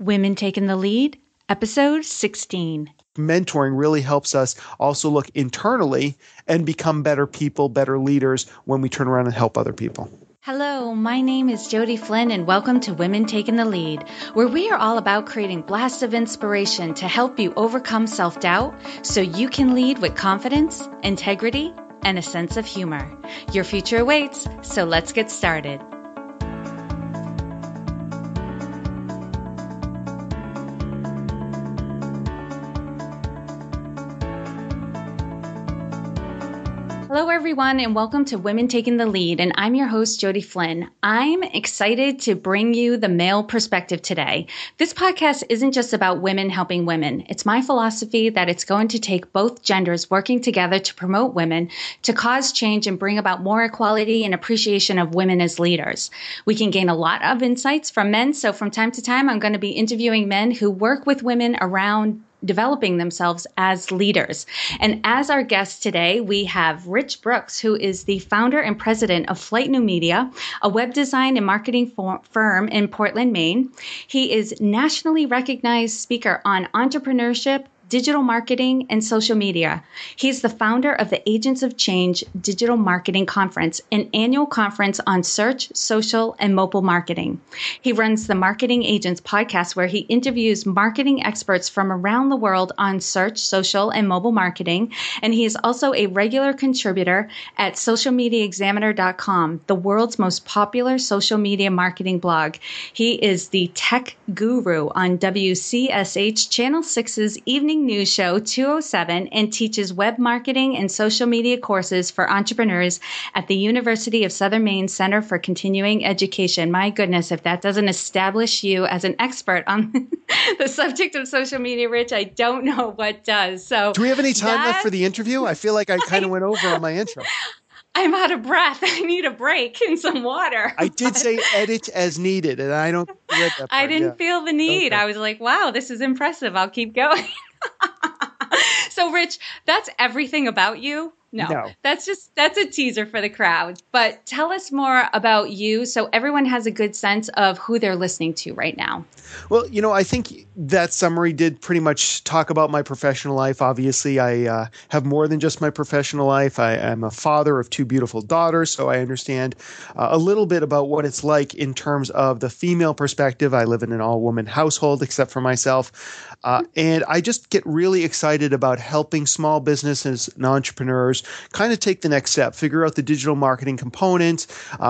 Women Taking the Lead, Episode 16. Mentoring really helps us also look internally and become better people, better leaders when we turn around and help other people. Hello, my name is Jody Flynn, and welcome to Women Taking the Lead, where we are all about creating blasts of inspiration to help you overcome self-doubt so you can lead with confidence, integrity, and a sense of humor. Your future awaits, so let's get started. Hello, everyone, and welcome to Women Taking the Lead, and I'm your host, Jody Flynn. I'm excited to bring you the male perspective today. This podcast isn't just about women helping women. It's my philosophy that it's going to take both genders working together to promote women, to cause change and bring about more equality and appreciation of women as leaders. We can gain a lot of insights from men, so from time to time, I'm going to be interviewing men who work with women around developing themselves as leaders. And as our guest today, we have Rich Brooks, who is the founder and president of Flight New Media, a web design and marketing firm in Portland, Maine. He is nationally recognized speaker on entrepreneurship, digital marketing, and social media. He's the founder of the Agents of Change Digital Marketing Conference, an annual conference on search, social, and mobile marketing. He runs the Marketing Agents podcast, where he interviews marketing experts from around the world on search, social, and mobile marketing. And he is also a regular contributor at socialmediaexaminer.com, the world's most popular social media marketing blog. He is the tech guru on WCSH Channel 6's Evening News Show 207 and teaches web marketing and social media courses for entrepreneurs at the University of Southern Maine Center for Continuing Education. My goodness, if that doesn't establish you as an expert on the subject of social media, Rich, I don't know what does. So, do we have any time left for the interview? I feel like I kind of went over on my intro. I'm out of breath. I need a break and some water. I did say edit as needed, and I don't read that part. I didn't feel the need. Okay. I was like, wow, this is impressive. I'll keep going. So, Rich, that's everything about you? No. That's a teaser for the crowd. But tell us more about you so everyone has a good sense of who they're listening to right now. Well, I think that summary did pretty much talk about my professional life. Obviously, I have more than just my professional life. I am a father of two beautiful daughters, so I understand a little bit about what it's like in terms of the female perspective. I live in an all-woman household, except for myself. And I just get really excited about helping small businesses and entrepreneurs kind of take the next step, figure out the digital marketing components,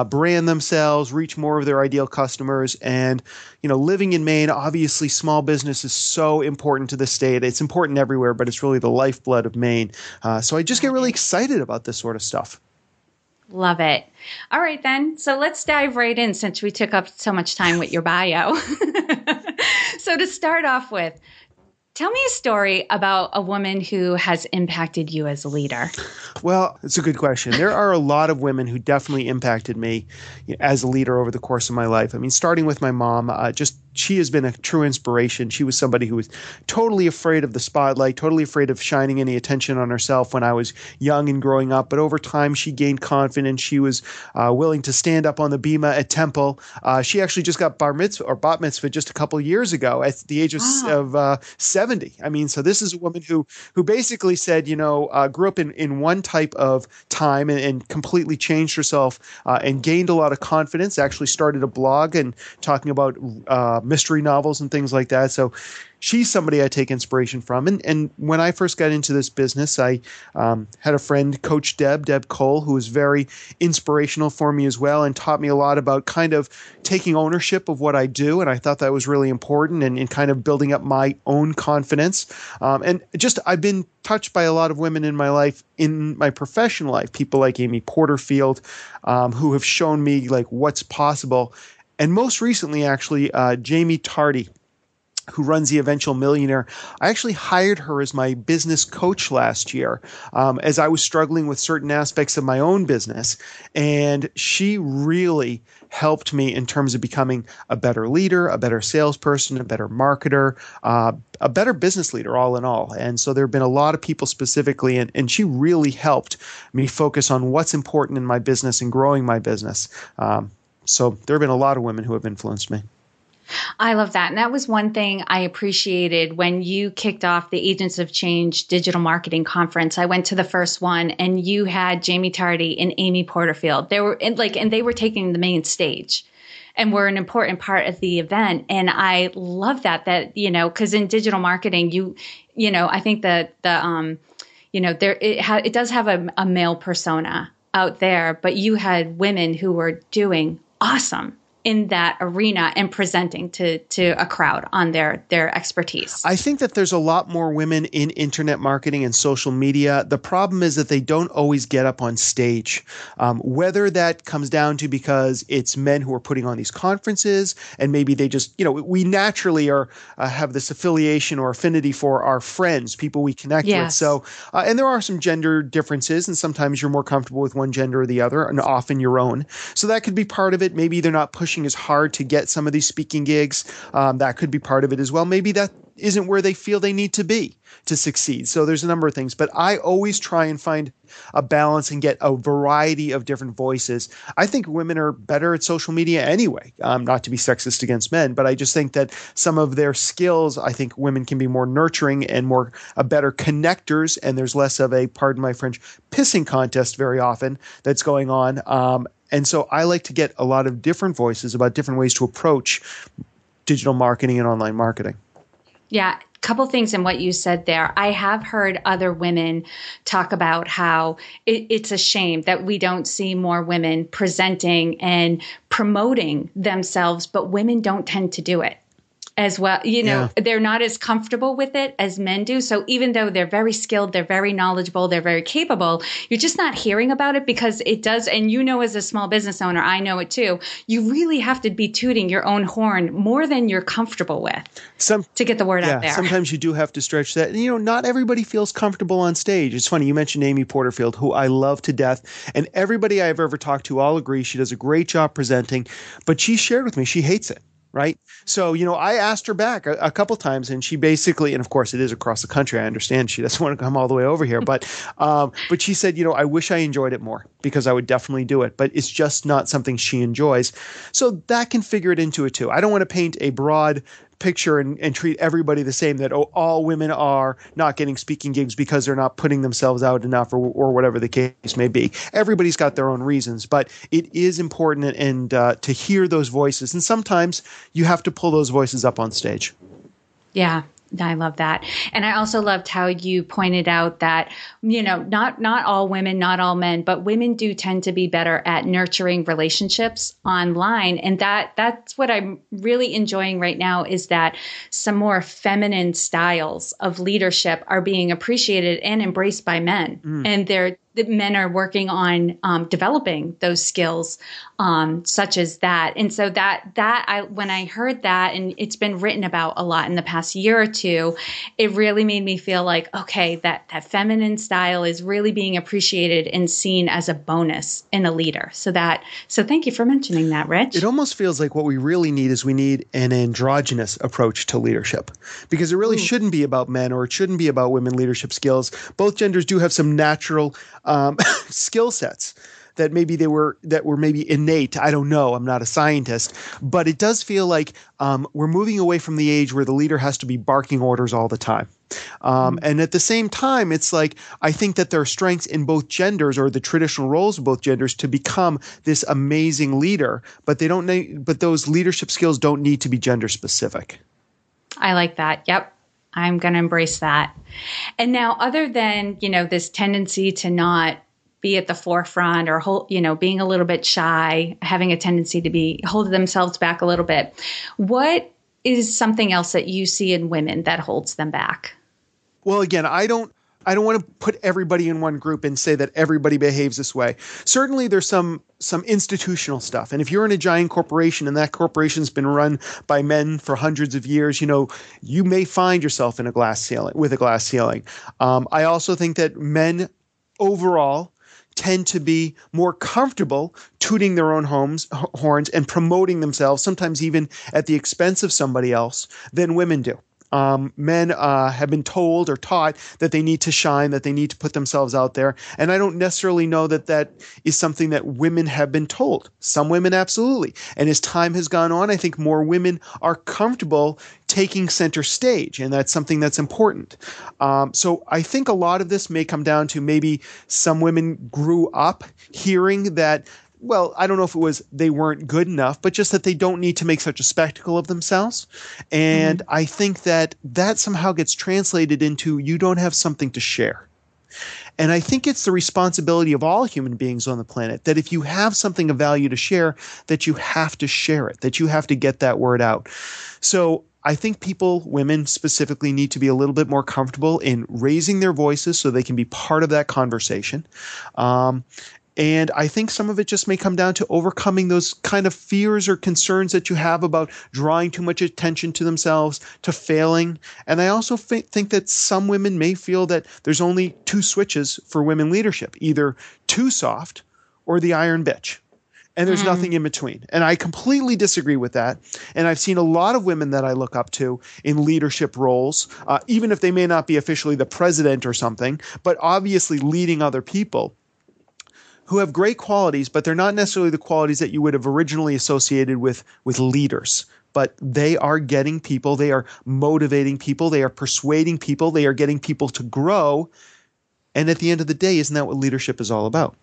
brand themselves, reach more of their ideal customers. And, living in Maine, obviously small business is so important to the state. It's important everywhere, but it's really the lifeblood of Maine. So I just get really excited about this sort of stuff. Love it. All right, then. So let's dive right in since we took up so much time with your bio. So to start off with, tell me a story about a woman who has impacted you as a leader. Well, it's a good question. There are a lot of women who definitely impacted me as a leader over the course of my life. I mean, starting with my mom, she has been a true inspiration. She was somebody who was totally afraid of the spotlight, totally afraid of shining any attention on herself when I was young and growing up. But over time, she gained confidence. She was willing to stand up on the bima at Temple. She actually just got bar mitzvah or bat mitzvah just a couple of years ago at the age of 70. I mean, so this is a woman who basically said, grew up in one type of time and completely changed herself and gained a lot of confidence, actually started a blog and talking about mystery novels and things like that. So she's somebody I take inspiration from. And when I first got into this business, I had a friend, Coach Deb Cole, who was very inspirational for me as well and taught me a lot about kind of taking ownership of what I do. And I thought that was really important and kind of building up my own confidence. And just I've been touched by a lot of women in my life, in my professional life, people like Amy Porterfield, who have shown me like what's possible. And most recently, actually, Jamie Tardy, who runs The Eventual Millionaire. I actually hired her as my business coach last year as I was struggling with certain aspects of my own business. And she really helped me in terms of becoming a better leader, a better salesperson, a better marketer, a better business leader, all in all. And so there have been a lot of people specifically, and she really helped me focus on what's important in my business and growing my business. So there have been a lot of women who have influenced me. I love that. And that was one thing I appreciated when you kicked off the Agents of Change Digital Marketing Conference. I went to the first one and you had Jamie Tardy and Amy Porterfield. They were and they were taking the main stage and were an important part of the event. And I love that, because in digital marketing, I think that it does have a male persona out there, but you had women who were doing awesome in that arena and presenting to a crowd on their expertise. I think that there's a lot more women in internet marketing and social media. The problem is that they don't always get up on stage. Whether that comes down to because it's men who are putting on these conferences and maybe they just, we naturally have this affiliation or affinity for our friends, people we connect with. So, and there are some gender differences and sometimes you're more comfortable with one gender or the other and often your own. So that could be part of it. Maybe they're not pushing as hard to get some of these speaking gigs. That could be part of it as well. Maybe that isn't where they feel they need to be to succeed. So there's a number of things, but I always try and find a balance and get a variety of different voices. I think women are better at social media anyway, not to be sexist against men, but I just think that some of their skills, I think women can be more nurturing and better connectors. And there's less of a, pardon my French, pissing contest very often that's going on. And so I like to get a lot of different voices about different ways to approach digital marketing and online marketing. Yeah. A couple things in what you said there. I have heard other women talk about how it's a shame that we don't see more women presenting and promoting themselves, but women don't tend to do it as well. They're not as comfortable with it as men do. So even though they're very skilled, they're very knowledgeable, they're very capable, you're just not hearing about it because it does. And as a small business owner, I know it too. You really have to be tooting your own horn more than you're comfortable with to get the word out there. Sometimes you do have to stretch that. And, not everybody feels comfortable on stage. It's funny. You mentioned Amy Porterfield, who I love to death. And everybody I've ever talked to all agree she does a great job presenting, but she shared with me she hates it. Right. So, I asked her back a couple times and she basically, and of course it is across the country. I understand she doesn't want to come all the way over here, but she said, I wish I enjoyed it more because I would definitely do it, but it's just not something she enjoys. So that can figure it into it too. I don't want to paint a broad picture and treat everybody the same, that all women are not getting speaking gigs because they're not putting themselves out enough or whatever the case may be. Everybody's got their own reasons, but it is important and to hear those voices. And sometimes you have to pull those voices up on stage. Yeah. I love that. And I also loved how you pointed out that, not all women, not all men, but women do tend to be better at nurturing relationships online. And that's what I'm really enjoying right now is that some more feminine styles of leadership are being appreciated and embraced by men. And the men are working on developing those skills, such as that. And so when I heard that, and it's been written about a lot in the past year or two, it really made me feel like, okay, that feminine style is really being appreciated and seen as a bonus in a leader. So thank you for mentioning that, Rich. It almost feels like what we really need is we need an androgynous approach to leadership, because it really shouldn't be about men or it shouldn't be about women leadership skills. Both genders do have some natural skill sets that were maybe innate. I don't know. I'm not a scientist, but it does feel like we're moving away from the age where the leader has to be barking orders all the time. And at the same time, it's like, I think that there are strengths in both genders or the traditional roles of both genders to become this amazing leader, but but those leadership skills don't need to be gender specific. I like that. Yep. I'm going to embrace that. And now, other than, this tendency to not be at the forefront or, being a little bit shy, having a tendency to be holding themselves back a little bit, what is something else that you see in women that holds them back? Well, again, I don't want to put everybody in one group and say that everybody behaves this way. Certainly there's some institutional stuff. And if you're in a giant corporation and that corporation's been run by men for hundreds of years, you may find yourself with a glass ceiling. I also think that men overall tend to be more comfortable tooting their own horns and promoting themselves, sometimes even at the expense of somebody else, than women do. Men have been told or taught that they need to shine, that they need to put themselves out there. And I don't necessarily know that that is something that women have been told. Some women, absolutely. And as time has gone on, I think more women are comfortable taking center stage. And that's something that's important. So I think a lot of this may come down to maybe some women grew up hearing that, well, I don't know if it was they weren't good enough, but just that they don't need to make such a spectacle of themselves. And I think that that somehow gets translated into you don't have something to share. And I think it's the responsibility of all human beings on the planet that if you have something of value to share, that you have to share it, that you have to get that word out. So I think people, women specifically, need to be a little bit more comfortable in raising their voices so they can be part of that conversation. And I think some of it just may come down to overcoming those kind of fears or concerns that you have about drawing too much attention to themselves, to failing. And I also think that some women may feel that there's only two switches for women leadership, either too soft or the iron bitch. And there's nothing in between. And I completely disagree with that. And I've seen a lot of women that I look up to in leadership roles, even if they may not be officially the president or something, but obviously leading other people, who have great qualities, but they're not necessarily the qualities that you would have originally associated with leaders. But they are getting people, they are motivating people, they are persuading people, they are getting people to grow. And at the end of the day, isn't that what leadership is all about?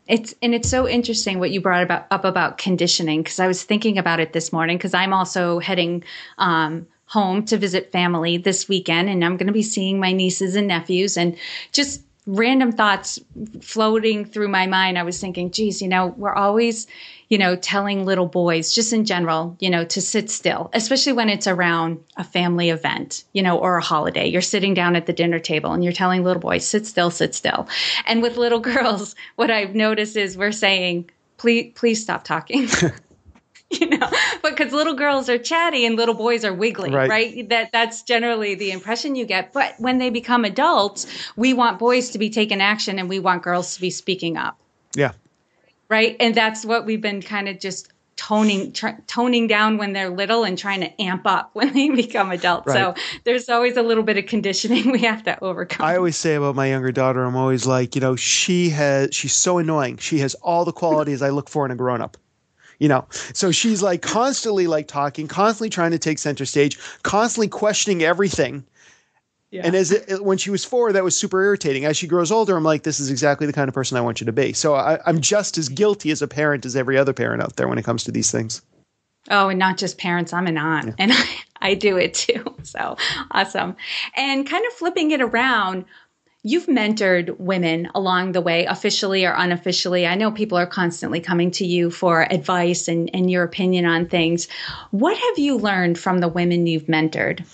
It's so interesting what you brought up about conditioning, because I was thinking about it this morning, because I'm also heading home to visit family this weekend, and I'm going to be seeing my nieces and nephews, and just random thoughts floating through my mind. I was thinking, geez, we're always, telling little boys, just in general, to sit still, especially when it's around a family event, or a holiday. You're sitting down at the dinner table and you're telling little boys, sit still, sit still. And with little girls, what I've noticed is we're saying, please stop talking. Because little girls are chatty and little boys are wiggly, right? That's generally the impression you get. But when they become adults, we want boys to be taking action and we want girls to be speaking up. Yeah. Right. And that's what we've been kind of just toning down when they're little and trying to amp up when they become adults. Right. So there's always a little bit of conditioning we have to overcome. I always say about my younger daughter, I'm always like, she's so annoying. She has all the qualities I look for in a grown-up. So she's like constantly like talking, constantly trying to take center stage, constantly questioning everything. Yeah. And when she was 4, that was super irritating. As she grows older, I'm like, this is exactly the kind of person I want you to be. So I'm just as guilty as a parent as every other parent out there when it comes to these things. Oh, and not just parents. I'm an aunt, and I do it too. So awesome. And kind of flipping it around, you've mentored women along the way, officially or unofficially. I know people are constantly coming to you for advice and your opinion on things. What have you learned from the women you've mentored?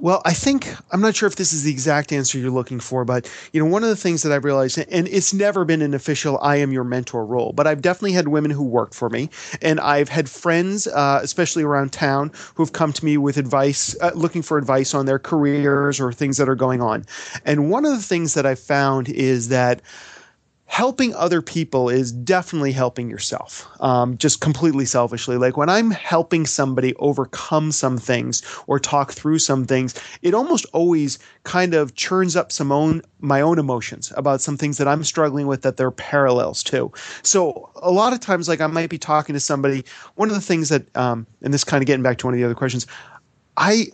Well, I'm not sure if this is the exact answer you're looking for, but one of the things that I've realized, and it's never been an official I am your mentor role, but I've definitely had women who worked for me, and I've had friends, especially around town, who have come to me with advice, looking for advice on their careers or things that are going on. And one of the things that I found is that helping other people is definitely helping yourself, just completely selfishly. Like when I'm helping somebody overcome some things or talk through some things, it almost always kind of churns up my own emotions about some things that I'm struggling with that they're parallels to. So a lot of times, like I might be talking to somebody, one of the things that, and this kind of getting back to one of the other questions, I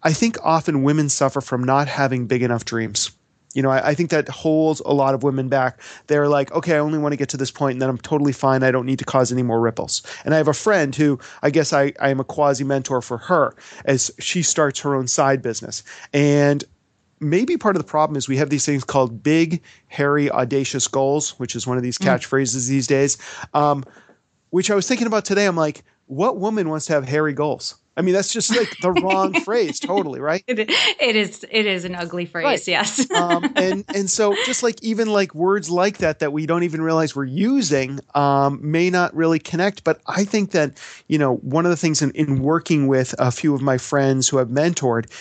think often women suffer from not having big enough dreams. I think that holds a lot of women back. They're like, okay, I only want to get to this point and then I'm totally fine. I don't need to cause any more ripples. And I have a friend who I guess I am a quasi mentor for her as she starts her own side business. And maybe part of the problem is we have these things called big, hairy, audacious goals, which is one of these catchphrases these days, which I was thinking about today. I'm like, what woman wants to have hairy goals? I mean, that's just like the wrong phrase, totally, right? It is an ugly phrase, right. Yes. And so just like even like words like that we don't even realize we're using may not really connect. But I think that, one of the things in working with a few of my friends who I've mentored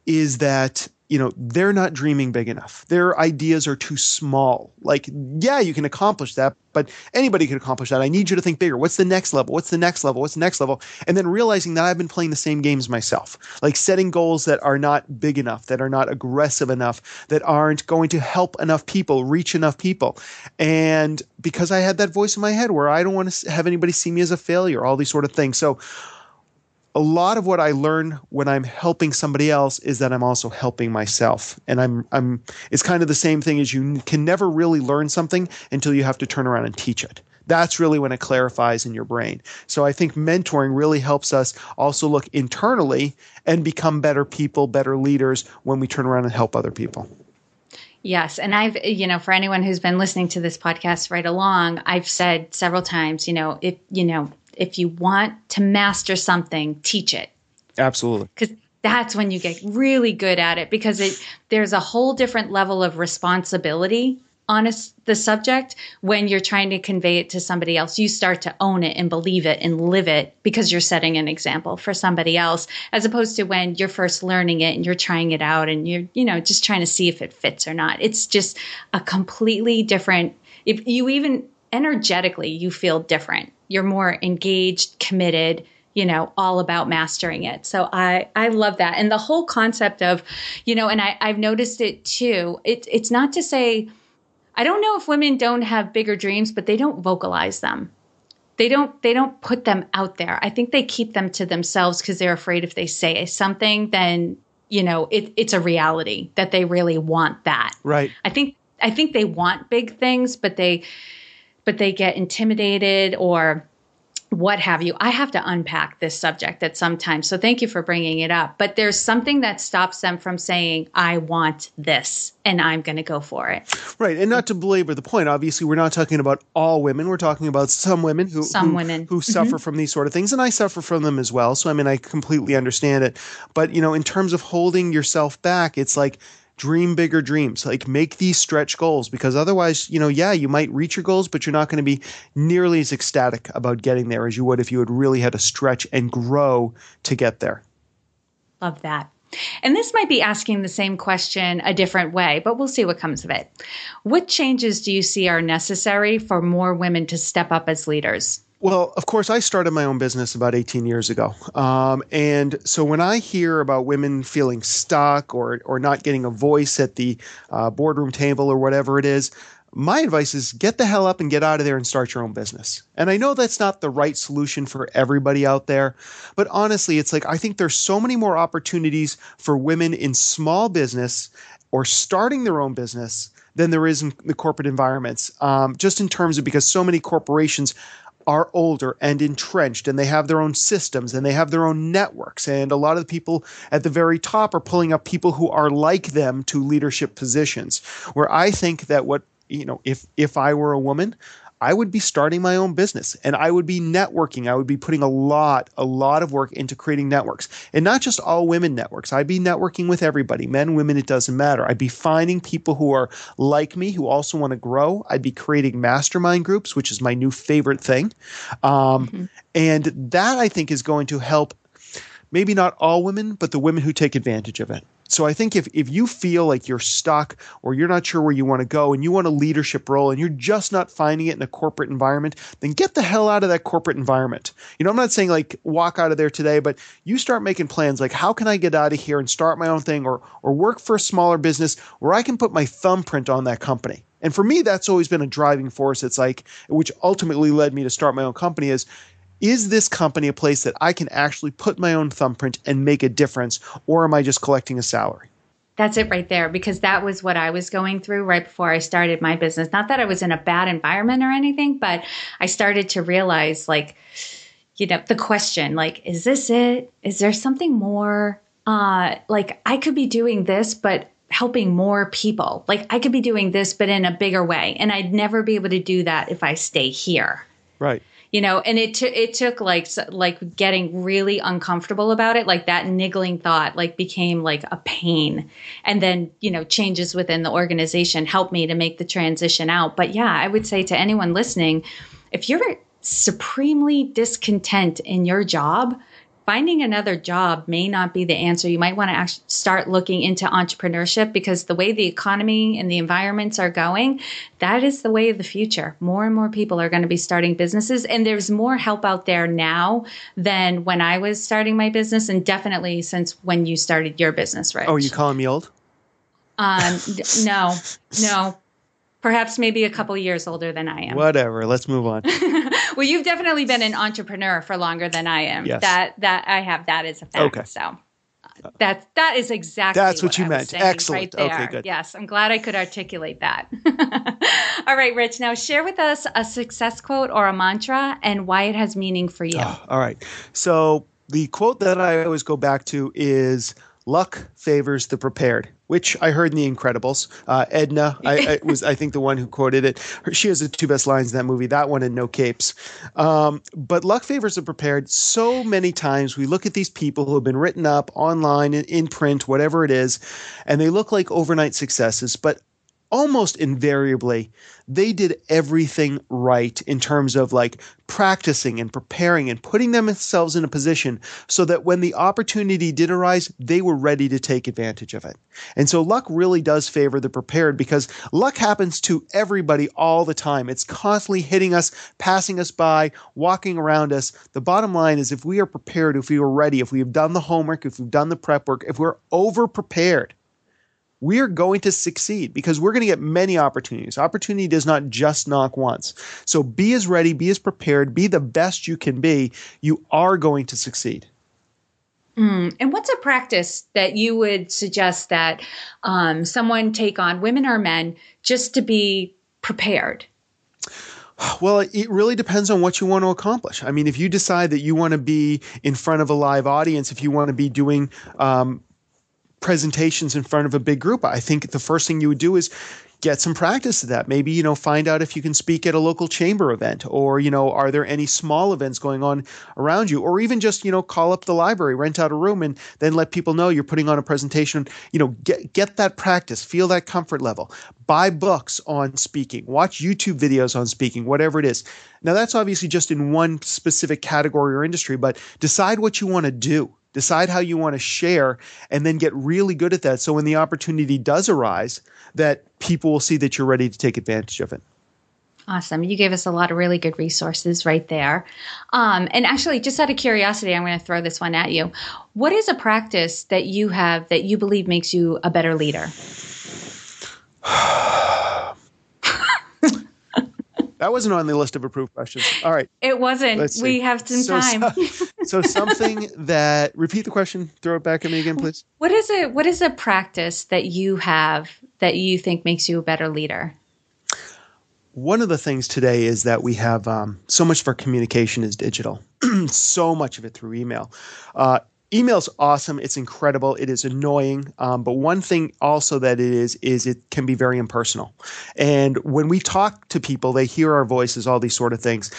is that they're not dreaming big enough. Their ideas are too small. Like, yeah, you can accomplish that, but anybody can accomplish that. I need you to think bigger. What's the next level? What's the next level? What's the next level? And then realizing that I've been playing the same games myself, like setting goals that are not big enough, that are not aggressive enough, that aren't going to help enough people, reach enough people. And because I had that voice in my head where I don't want to have anybody see me as a failure, all these sort of things. So a lot of what I learn when I'm helping somebody else is that I'm also helping myself. And it's kind of the same thing as you can never really learn something until you have to turn around and teach it. That's really when it clarifies in your brain. So I think mentoring really helps us also look internally and become better people, better leaders when we turn around and help other people. Yes. And I've, for anyone who's been listening to this podcast right along, I've said several times, if you want to master something, teach it. Absolutely. Because that's when you get really good at it, because there's a whole different level of responsibility on the subject when you're trying to convey it to somebody else. You start to own it and believe it and live it because you're setting an example for somebody else, as opposed to when you're first learning it and you're trying it out and you're, just trying to see if it fits or not. It's just a completely different, if you even energetically, you feel different. You're more engaged, committed, all about mastering it. So I love that. And the whole concept of, and I've noticed it too. It's not to say, I don't know if women don't have bigger dreams, but they don't vocalize them. They don't put them out there. I think they keep them to themselves because they're afraid if they say something, then, it's a reality that they really want that. Right. I think they want big things, but they get intimidated or what have you. I have to unpack this subject at some time. So thank you for bringing it up. But there's something that stops them from saying, I want this and I'm going to go for it. Right. And not to belabor the point, obviously, we're not talking about all women. We're talking about some women who suffer from these sort of things. And I suffer from them as well. So, I completely understand it. But, in terms of holding yourself back, it's like, dream bigger dreams, like make these stretch goals, because otherwise, you might reach your goals, but you're not going to be nearly as ecstatic about getting there as you would if you had really had to stretch and grow to get there. Love that. And this might be asking the same question a different way, but we'll see what comes of it. What changes do you see are necessary for more women to step up as leaders? Well, of course, I started my own business about 18 years ago. And so when I hear about women feeling stuck or not getting a voice at the boardroom table or whatever it is, my advice is get the hell up and get out of there and start your own business. And I know that's not the right solution for everybody out there, but honestly, it's like I think there's so many more opportunities for women in small business or starting their own business than there is in the corporate environments, just in terms of because so many corporations are older and entrenched, and they have their own systems and they have their own networks. And a lot of the people at the very top are pulling up people who are like them to leadership positions, where I think that if I were a woman, I would be starting my own business and I would be networking. I would be putting a lot of work into creating networks, and not just all women networks. I'd be networking with everybody, men, women, it doesn't matter. I'd be finding people who are like me, who also want to grow. I'd be creating mastermind groups, which is my new favorite thing. And that I think is going to help maybe not all women, but the women who take advantage of it. So I think if you feel like you're stuck or you're not sure where you want to go and you want a leadership role and you're just not finding it in a corporate environment, then get the hell out of that corporate environment. I'm not saying like walk out of there today, but you start making plans like, how can I get out of here and start my own thing or work for a smaller business where I can put my thumbprint on that company. And for me, that's always been a driving force. It's like, which ultimately led me to start my own company is this company a place that I can actually put my own thumbprint and make a difference, or am I just collecting a salary? That's it right there, because that was what I was going through right before I started my business. Not that I was in a bad environment or anything, but I started to realize the question, is this it? Is there something more? I could be doing this, but helping more people. I could be doing this, but in a bigger way. And I'd never be able to do that if I stay here. Right. And it took like getting really uncomfortable about it. Like that niggling thought, became like a pain. And then, changes within the organization helped me to make the transition out. But yeah, I would say to anyone listening, if you're supremely discontent in your job, finding another job may not be the answer. You might want to actually start looking into entrepreneurship, because the way the economy and the environments are going, that is the way of the future. More and more people are going to be starting businesses, and there's more help out there now than when I was starting my business, and definitely since when you started your business, Rich. Oh, you calling me old? No. Perhaps maybe a couple years older than I am. Whatever. Let's move on. Well, you've definitely been an entrepreneur for longer than I am. Yes. That I have. That is a fact. Okay. So that is exactly what you I was meant. saying Excellent. right there. Okay, good. Yes, I'm glad I could articulate that. All right, Rich. Now share with us a success quote or a mantra and why it has meaning for you. All right. So the quote that I always go back to is, "Luck favors the prepared," which I heard in The Incredibles. Edna was, I think, the one who quoted it. She has the two best lines in that movie, that one and "No Capes." But luck favors the prepared. So many times we look at these people who have been written up online, in print, whatever it is, and they look like overnight successes, but almost invariably, they did everything right in terms of like practicing and preparing and putting themselves in a position so that when the opportunity did arise, they were ready to take advantage of it. And so luck really does favor the prepared, because luck happens to everybody all the time. It's constantly hitting us, passing us by, walking around us. The bottom line is, if we are prepared, if we are ready, if we have done the homework, if we've done the prep work, if we're over prepared, we are going to succeed, because we're going to get many opportunities. Opportunity does not just knock once. So be as ready, be as prepared, be the best you can be. You are going to succeed. And what's a practice that you would suggest that someone take on, women or men, just to be prepared? Well, it really depends on what you want to accomplish. I mean, if you decide that you want to be in front of a live audience, if you want to be doing presentations in front of a big group, I think the first thing you would do is get some practice at that. Maybe, find out if you can speak at a local chamber event, or, are there any small events going on around you, or even just, call up the library, rent out a room, and then let people know you're putting on a presentation. Get that practice, feel that comfort level, buy books on speaking, watch YouTube videos on speaking, whatever it is. Now, that's obviously just in one specific category or industry, but decide what you want to do. Decide how you want to share, and then get really good at that. So when the opportunity does arise, that people will see that you're ready to take advantage of it. Awesome. You gave us a lot of really good resources right there. And actually, just out of curiosity, I'm going to throw this one at you. What is a practice that you have that you believe makes you a better leader? That wasn't on the list of approved questions. All right. It wasn't. We have some time. So something that, repeat the question, throw it back at me again, please. What is a practice that you have that you think makes you a better leader? One of the things today is that we have so much of our communication is digital, so much of it through email. Email's awesome. It's incredible. It is annoying. But one thing also that it is it can be very impersonal. And when we talk to people, they hear our voices, all these sort of things.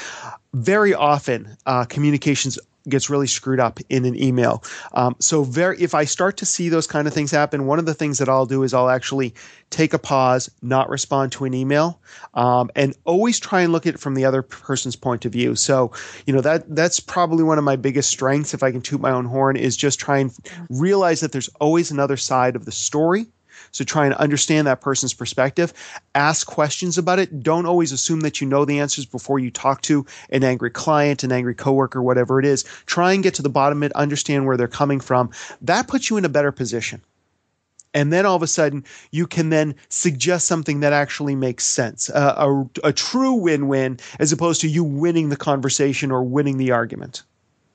Very often, communications gets really screwed up in an email. If I start to see those kind of things happen, one of the things that I'll do is I'll actually take a pause, not respond to an email, and always try and look at it from the other person's point of view. So, that's probably one of my biggest strengths, if I can toot my own horn, is just try and realize that there's always another side of the story. So try and understand that person's perspective. Ask questions about it. Don't always assume that you know the answers before you talk to an angry client, an angry coworker, whatever it is. Try and get to the bottom of it, understand where they're coming from. That puts you in a better position. And then all of a sudden, you can then suggest something that actually makes sense, a true win-win, as opposed to you winning the conversation or winning the argument.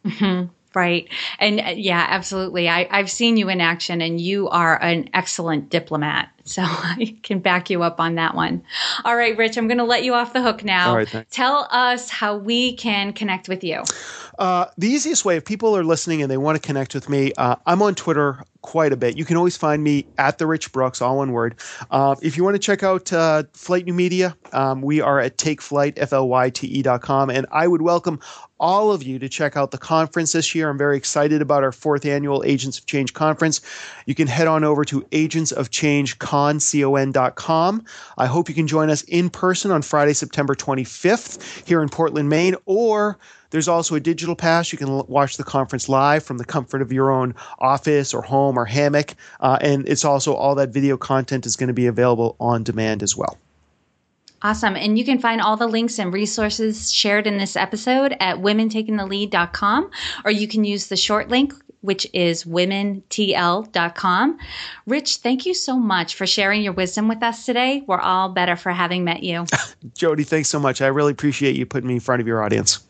Mm-hmm. Right. And yeah, absolutely. I've seen you in action, and you are an excellent diplomat. So I can back you up on that one. All right, Rich, I'm going to let you off the hook now. All right, thanks. Tell us how we can connect with you. The easiest way, if people are listening and they want to connect with me, I'm on Twitter quite a bit. You can always find me at The Rich Brooks, all one word. If you want to check out Flight New Media, we are at takeflight, FLYTE.com. And I would welcome all of you to check out the conference this year. I'm very excited about our 4th annual Agents of Change conference. You can head on over to agentsofchange.com con.com. I hope you can join us in person on Friday, September 25th here in Portland, Maine, or there's also a digital pass. You can watch the conference live from the comfort of your own office or home or hammock. And it's also all that video content is going to be available on demand as well. Awesome. And you can find all the links and resources shared in this episode at womentakingthelead.com, or you can use the short link, which is womentl.com. Rich, thank you so much for sharing your wisdom with us today. We're all better for having met you. Jody, thanks so much. I really appreciate you putting me in front of your audience.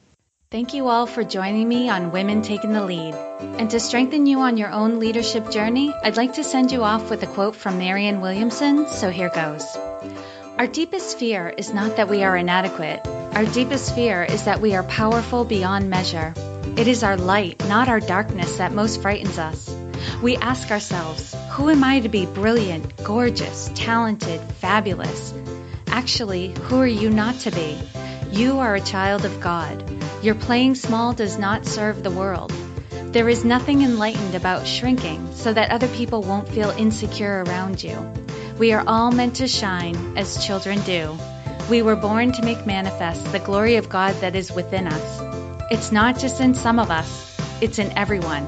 Thank you all for joining me on Women Taking the Lead. And to strengthen you on your own leadership journey, I'd like to send you off with a quote from Marianne Williamson, so here goes. Our deepest fear is not that we are inadequate. Our deepest fear is that we are powerful beyond measure. It is our light, not our darkness, that most frightens us. We ask ourselves, who am I to be brilliant, gorgeous, talented, fabulous? Actually, who are you not to be? You are a child of God. Your playing small does not serve the world. There is nothing enlightened about shrinking so that other people won't feel insecure around you. We are all meant to shine as children do. We were born to make manifest the glory of God that is within us. It's not just in some of us, it's in everyone.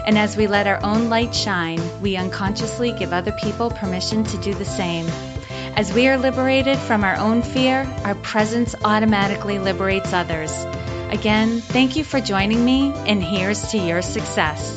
And as we let our own light shine, we unconsciously give other people permission to do the same. As we are liberated from our own fear, our presence automatically liberates others. Again, thank you for joining me, and here's to your success.